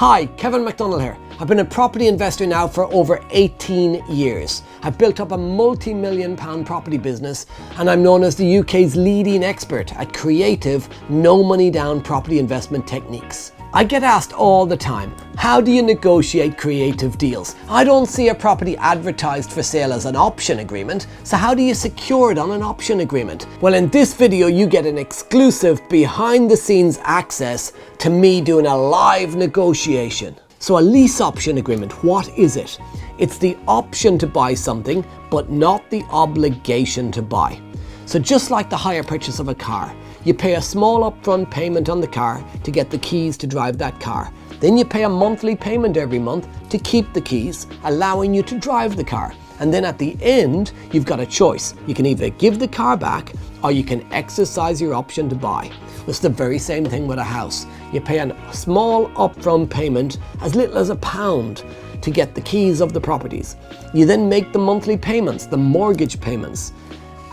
Hi, Kevin McDonnell here. I've been a property investor now for over 18 years. I've built up a multi-million pound property business and I'm known as the UK's leading expert at creative, no money down property investment techniques. I get asked all the time, how do you negotiate creative deals? I don't see a property advertised for sale as an option agreement, so how do you secure it on an option agreement? Well, in this video, you get an exclusive behind the scenes access to me doing a live negotiation. So a lease option agreement, what is it? It's the option to buy something, but not the obligation to buy. So just like the hire purchase of a car, you pay a small upfront payment on the car to get the keys to drive that car. Then you pay a monthly payment every month to keep the keys, allowing you to drive the car. And then at the end, you've got a choice. You can either give the car back or you can exercise your option to buy. It's the very same thing with a house. You pay a small upfront payment, as little as £1, to get the keys of the properties. You then make the monthly payments, the mortgage payments.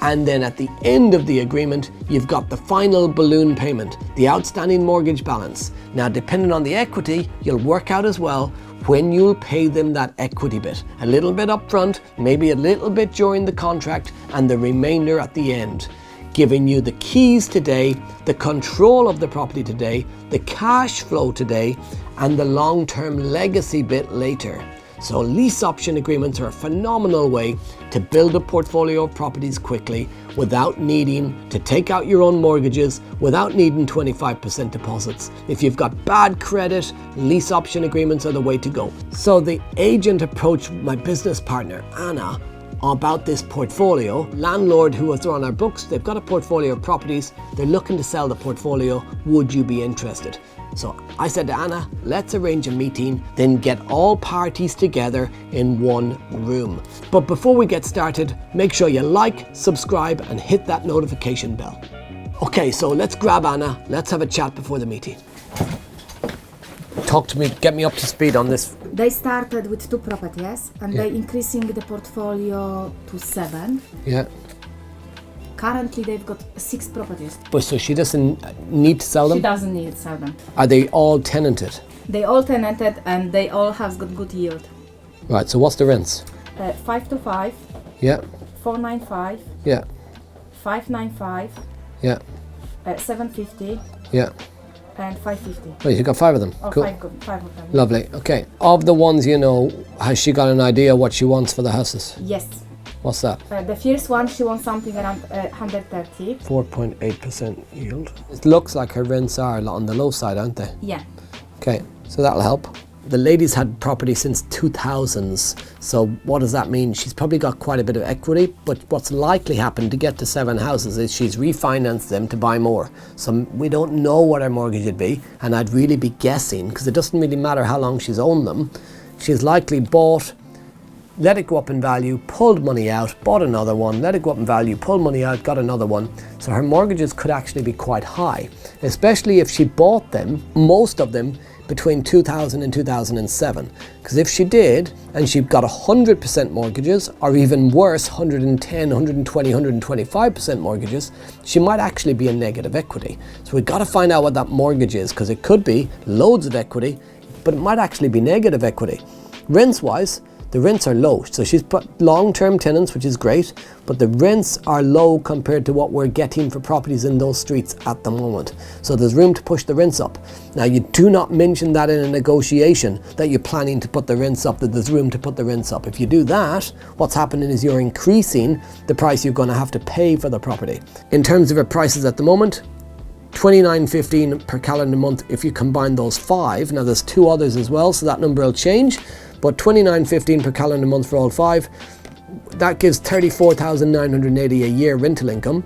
And then at the end of the agreement, you've got the final balloon payment, the outstanding mortgage balance. Now, depending on the equity, you'll work out as well when you'll pay them that equity bit. A little bit up front, maybe a little bit during the contract, and the remainder at the end. Giving you the keys today, the control of the property today, the cash flow today, and the long-term legacy bit later. So lease option agreements are a phenomenal way to build a portfolio of properties quickly without needing to take out your own mortgages, without needing 25% deposits. If you've got bad credit, lease option agreements are the way to go. So the agent approached my business partner, Anna, about this portfolio. Landlord who was on our books, they've got a portfolio of properties, they're looking to sell the portfolio, would you be interested? So I said to Anna, let's arrange a meeting, then get all parties together in one room. But before we get started, make sure you like, subscribe, and hit that notification bell. Okay, so let's grab Anna, let's have a chat before the meeting. Talk to me, get me up to speed on this. They started with 2 properties and Yeah. they're increasing the portfolio to 7. Yeah. Currently they've got 6 properties. But so she doesn't need to sell them? She doesn't need to sell them. Are they all tenanted? They all tenanted and they all have got good yield. Right, so what's the rents? 525, Yeah, 495, yeah, 595, yeah, 750 yeah. and 550. Well, you got 5 of them. Oh, Cool. 5 of them. Lovely. Okay. Of the ones you know, has she got an idea what she wants for the houses? Yes. What's that? The first one, she wants something around 130. 4.8% yield. It looks like her rents are on the low side, aren't they? Yeah. Okay, so that'll help. The lady's had property since 2000s, so what does that mean? She's probably got quite a bit of equity, but what's likely happened to get to 7 houses is she's refinanced them to buy more. So we don't know what her mortgage would be, and I'd really be guessing, because it doesn't really matter how long she's owned them. She's likely bought, let it go up in value, pulled money out, bought another one, let it go up in value, pulled money out, got another one. So her mortgages could actually be quite high, especially if she bought them, most of them, between 2000 and 2007. Because if she did, and she got 100% mortgages, or even worse, 110, 120, 125% mortgages, she might actually be in negative equity. So we've got to find out what that mortgage is, because it could be loads of equity, but it might actually be negative equity. Rents-wise, the rents are low, so she's put long-term tenants, which is great, but the rents are low compared to what we're getting for properties in those streets at the moment. So there's room to push the rents up. Now, you do not mention that in a negotiation, that you're planning to put the rents up, that there's room to put the rents up. If you do that, what's happening is you're increasing the price you're going to have to pay for the property. In terms of her prices at the moment, $29.15 per calendar month if you combine those 5. Now there's 2 others as well, so that number will change. But $29.15 per calendar month for all 5, that gives $34,980 a year rental income.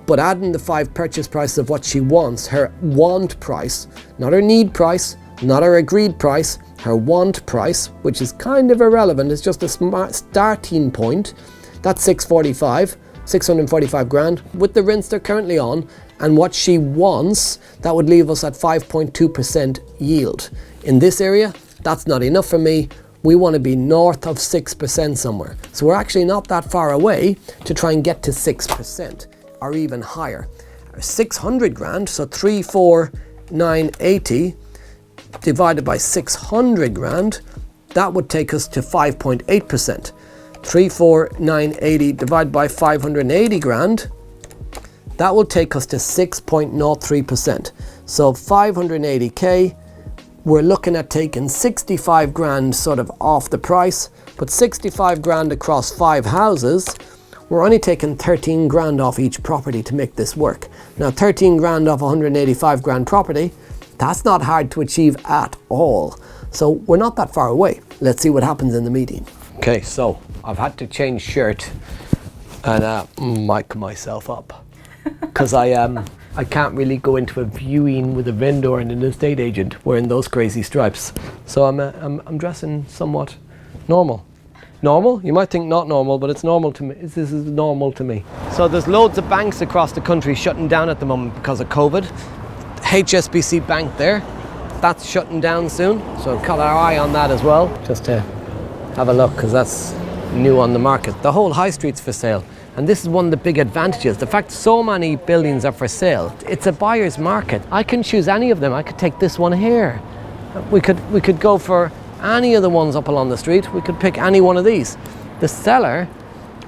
But adding the 5 purchase prices of what she wants, her want price, not her need price, not her agreed price, her want price, which is kind of irrelevant, it's just a starting point, that's 645 grand with the rents they're currently on, and what she wants, that would leave us at 5.2% yield. In this area, that's not enough for me. We want to be north of 6% somewhere. So we're actually not that far away to try and get to 6% or even higher. 600 grand, so 34980 divided by 600 grand, that would take us to 5.8%. 34980 divided by 580 grand, that will take us to 6.03%. So 580k, we're looking at taking 65 grand sort of off the price, but 65 grand across 5 houses, we're only taking 13 grand off each property to make this work. Now 13 grand off 185 grand property, that's not hard to achieve at all. So we're not that far away. Let's see what happens in the meeting. Okay, so I've had to change shirt and mic myself up because I can't really go into a viewing with a vendor and an estate agent wearing those crazy stripes. So I'm dressing somewhat normal. Normal? You might think not normal, but it's normal to me. This is normal to me. So there's loads of banks across the country shutting down at the moment because of COVID. HSBC Bank there, that's shutting down soon. So we've got our eye on that as well, just to have a look, because that's new on the market. The whole high street's for sale. And this is one of the big advantages. The fact so many buildings are for sale. It's a buyer's market. I can choose any of them. I could take this one here. We could go for any of the ones up along the street. We could pick any one of these. The seller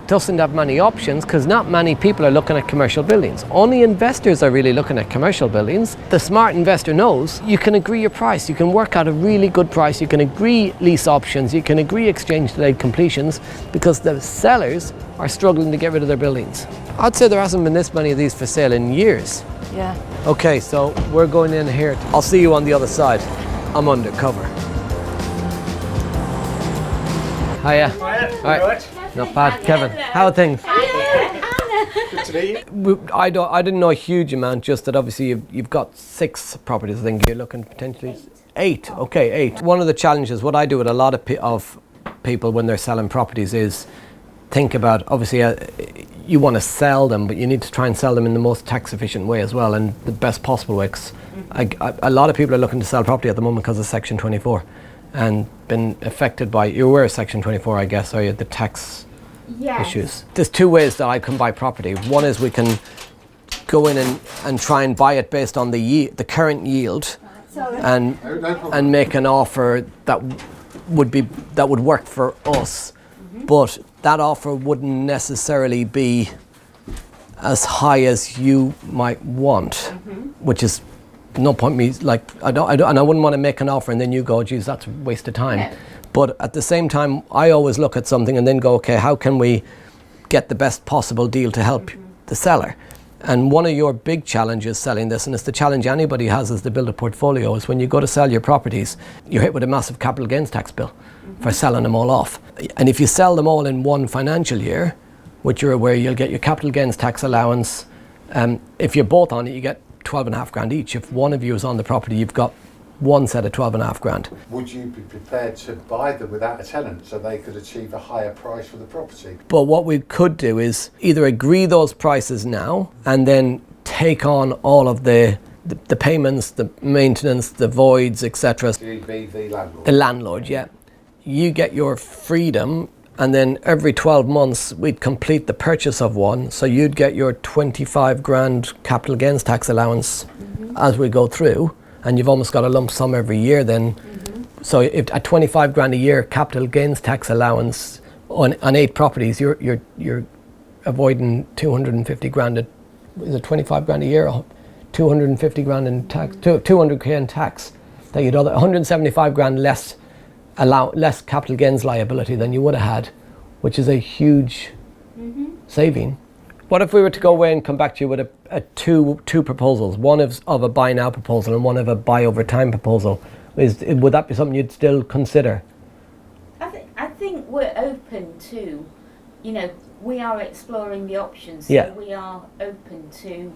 doesn't have many options because not many people are looking at commercial buildings. Only investors are really looking at commercial buildings. The smart investor knows you can agree your price. You can work out a really good price. You can agree lease options. You can agree exchange delayed completions because the sellers are struggling to get rid of their buildings. I'd say there hasn't been this many of these for sale in years. Yeah. Okay, so we're going in here. I'll see you on the other side. I'm undercover. Hiya. All right. Not bad. Kevin, how are things? Good to meet you. I didn't know a huge amount, just that obviously you've got 6 properties. I think you're looking potentially 8. Okay, 8. One of the challenges, what I do with a lot of people when they're selling properties is think about, obviously you want to sell them, but you need to try and sell them in the most tax efficient way as well, and the best possible way. A lot of people are looking to sell property at the moment because of Section 24 and been affected by, you're aware of Section 24, I guess, are you, the tax issues? There's 2 ways that I can buy property. One is we can go in and try and buy it based on the current yield and make an offer that would work for us, but that offer wouldn't necessarily be as high as you might want, which is no point me, like, I wouldn't want to make an offer and then you go, geez, that's a waste of time. Yeah. But at the same time, I always look at something and then go, okay, how can we get the best possible deal to help the seller? And one of your big challenges selling this, and it's the challenge anybody has as to build a portfolio, is when you go to sell your properties, you're hit with a massive capital gains tax bill for selling them all off. And if you sell them all in one financial year, which you're aware, you'll get your capital gains tax allowance. If you're both on it, you get 12.5 grand each. If one of you is on the property, you've got one set of 12.5 grand. Would you be prepared to buy them without a tenant so they could achieve a higher price for the property? But what we could do is either agree those prices now and then take on all of the payments, the maintenance, the voids, etc. You'd be the landlord? The landlord, yeah. You get your freedom, and then every 12 months we'd complete the purchase of one, so you'd get your 25 grand capital gains tax allowance as we go through, and you've almost got a lump sum every year then. So if at 25 grand a year capital gains tax allowance on 8 properties, you're avoiding 250 grand. Is it 25 grand a year? 250 grand in tax, 200k in tax. That you'd 175 grand less capital gains liability than you would have had, which is a huge saving. What if we were to go away and come back to you with two proposals, one of a buy now proposal and one of a buy over time proposal? Would that be something you'd still consider? I think we're open to, we are exploring the options, so yeah. We are open to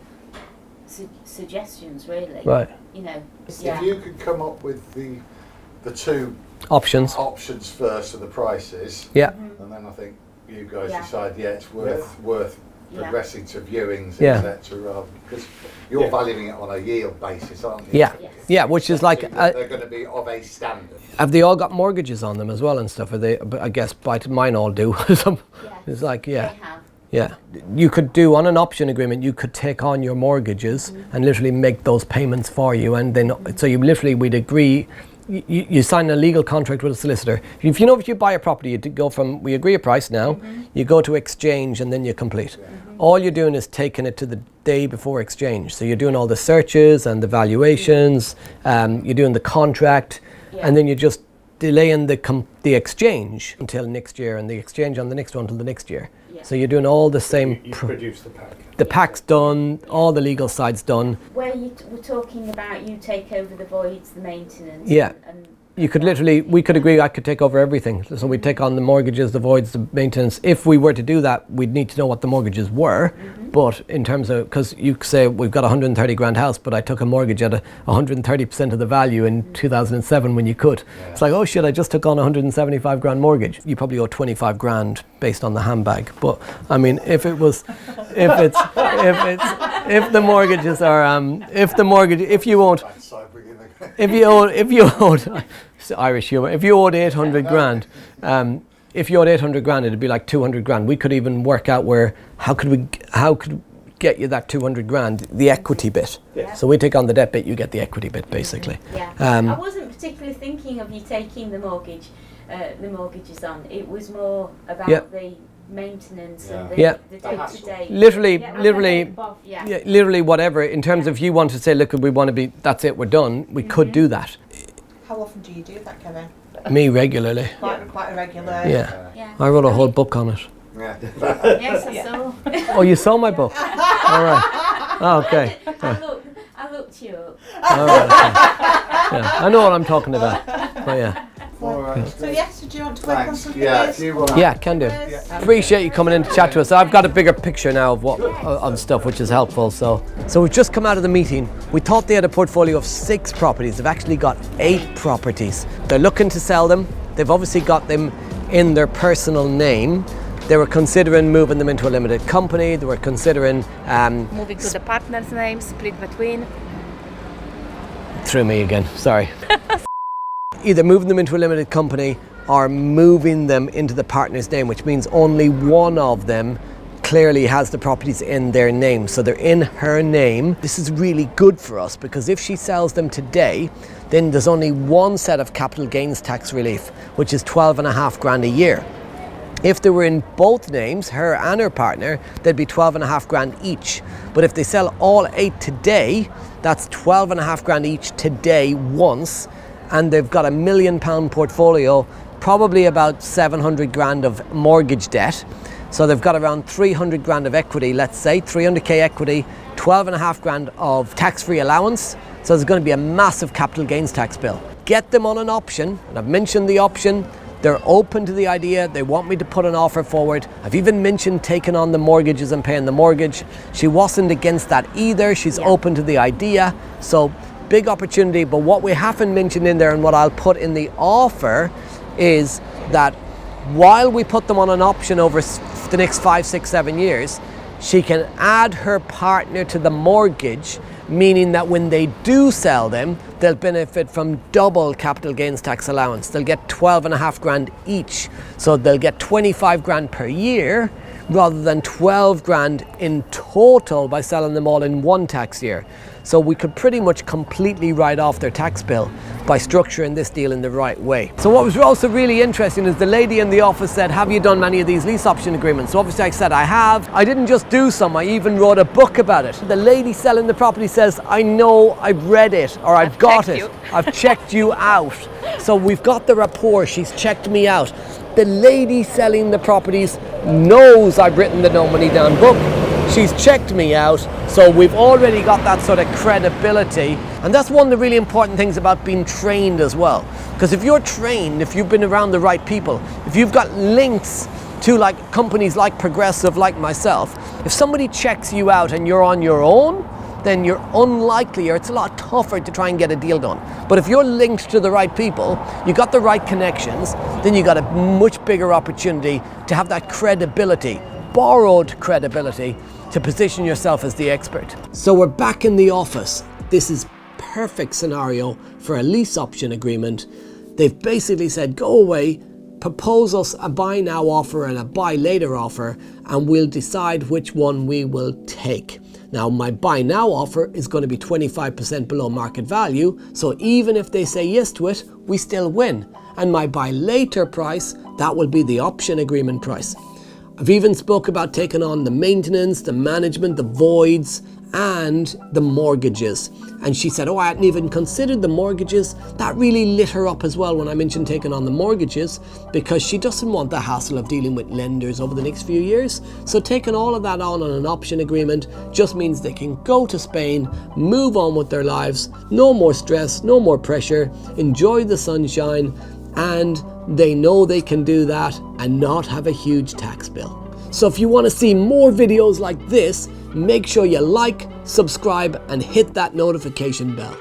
suggestions, really. Right. If you could come up with the 2 options first of the prices, yeah, and then I think you guys decide, it's worth progressing to viewings, yeah, etc. Because you're valuing it on a yield basis, aren't you? Yeah, yeah, which is like they're going to be of a standard. Have they all got mortgages on them as well and stuff? Are they? But I guess mine all do. It's like they have. Yeah. You could do on an option agreement, you could take on your mortgages and literally make those payments for you. And then, so you literally, we'd agree, you sign a legal contract with a solicitor. If you buy a property, you go from, we agree a price now, you go to exchange and then you complete. All you're doing is taking it to the day before exchange. So you're doing all the searches and the valuations, you're doing the contract, and then you're just delaying the exchange until next year, and the exchange on the next one until the next year. So you're doing all the same. You produce the pack. The pack's done, all the legal side's done. Where we're talking about you take over the voids, the maintenance. Yeah. And You could literally, we could agree I could take over everything. So we'd take on the mortgages, the voids, the maintenance. If we were to do that, we'd need to know what the mortgages were. But in terms of, because you say we've got a 130 grand house, but I took a mortgage at 130% of the value in 2007 when you could. It's like, oh shit, I just took on a 175 grand mortgage. You probably owe 25 grand based on the handbag. But I mean, if the mortgages are, if you owed, it's Irish humour, if you owed 800 grand, if you owed 800 grand, it'd be like 200 grand. We could even work out how could we get you that 200 grand, the equity bit. Yeah. So we take on the debt bit, you get the equity bit, basically. Yeah. I wasn't particularly thinking of you taking the mortgages on. It was more about the maintenance and the day-to-day. Literally whatever. In terms of you want to say, look, we want to be, that's it, we're done, we could do that. How often do you do that, Kevin? Me regularly. Quite a regular. Yeah. I wrote a whole book on it. Yeah. Yes, I saw. Oh, you saw my book? All right. Oh, okay. I looked you up. All right. Okay. Yeah. I know what I'm talking about. But yeah. So yes, do you want to work on something? Yeah, can do. Appreciate you coming in to chat to us. I've got a bigger picture now of of stuff, which is helpful. So we've just come out of the meeting. We thought they had a portfolio of 6 properties. They've actually got 8 properties. They're looking to sell them. They've obviously got them in their personal name. They were considering moving them into a limited company. They were considering moving to the partner's name, split between. Through me again. Sorry. Either moving them into a limited company or moving them into the partner's name, which means only one of them clearly has the properties in their name. So they're in her name. This is really good for us because if she sells them today, then there's only one set of capital gains tax relief, which is 12.5 grand a year. If they were in both names, her and her partner, they'd be 12.5 grand each. But if they sell all 8 today, that's 12.5 grand each today once. And they've got £1 million portfolio, probably about 700 grand of mortgage debt. So they've got around 300 grand of equity, let's say, 300k equity, 12.5 grand of tax-free allowance. So there's going to be a massive capital gains tax bill. Get them on an option, and I've mentioned the option. They're open to the idea. They want me to put an offer forward. I've even mentioned taking on the mortgages and paying the mortgage. She wasn't against that either. She's open to the idea. So big opportunity, but what we haven't mentioned in there and what I'll put in the offer is that while we put them on an option over the next 5, 6, 7 years, she can add her partner to the mortgage, meaning that when they do sell them, they'll benefit from double capital gains tax allowance. They'll get 12.5 grand each. So they'll get 25 grand per year rather than 12 grand in total by selling them all in one tax year. So we could pretty much completely write off their tax bill by structuring this deal in the right way. So what was also really interesting is the lady in the office said, have you done many of these lease option agreements? So obviously I said I have. I didn't just do some, I even wrote a book about it. The lady selling the property says, I know, I've read it, or I've got it. I've checked you out. So we've got the rapport, she's checked me out. The lady selling the properties knows I've written the No Money Down book. She's checked me out, so we've already got that sort of credibility. And that's one of the really important things about being trained as well. Because if you're trained, if you've been around the right people, if you've got links to like companies like Progressive, like myself, if somebody checks you out and you're on your own, then you're unlikely, or it's a lot tougher to try and get a deal done. But if you're linked to the right people, you got the right connections, then you got a much bigger opportunity to have that credibility, borrowed credibility, to position yourself as the expert. So we're back in the office. This is perfect scenario for a lease option agreement. They've basically said, go away, propose us a buy now offer and a buy later offer, and we'll decide which one we will take. Now, my buy now offer is going to be 25% below market value, so even if they say yes to it, we still win. And my buy later price, that will be the option agreement price. I've even spoke about taking on the maintenance, the management, the voids, and the mortgages. And she said, oh, I hadn't even considered the mortgages. That really lit her up as well when I mentioned taking on the mortgages, because she doesn't want the hassle of dealing with lenders over the next few years. So taking all of that on an option agreement just means they can go to Spain, move on with their lives, no more stress, no more pressure, enjoy the sunshine, and they know they can do that and not have a huge tax bill. So if you want to see more videos like this, make sure you like, subscribe, and hit that notification bell.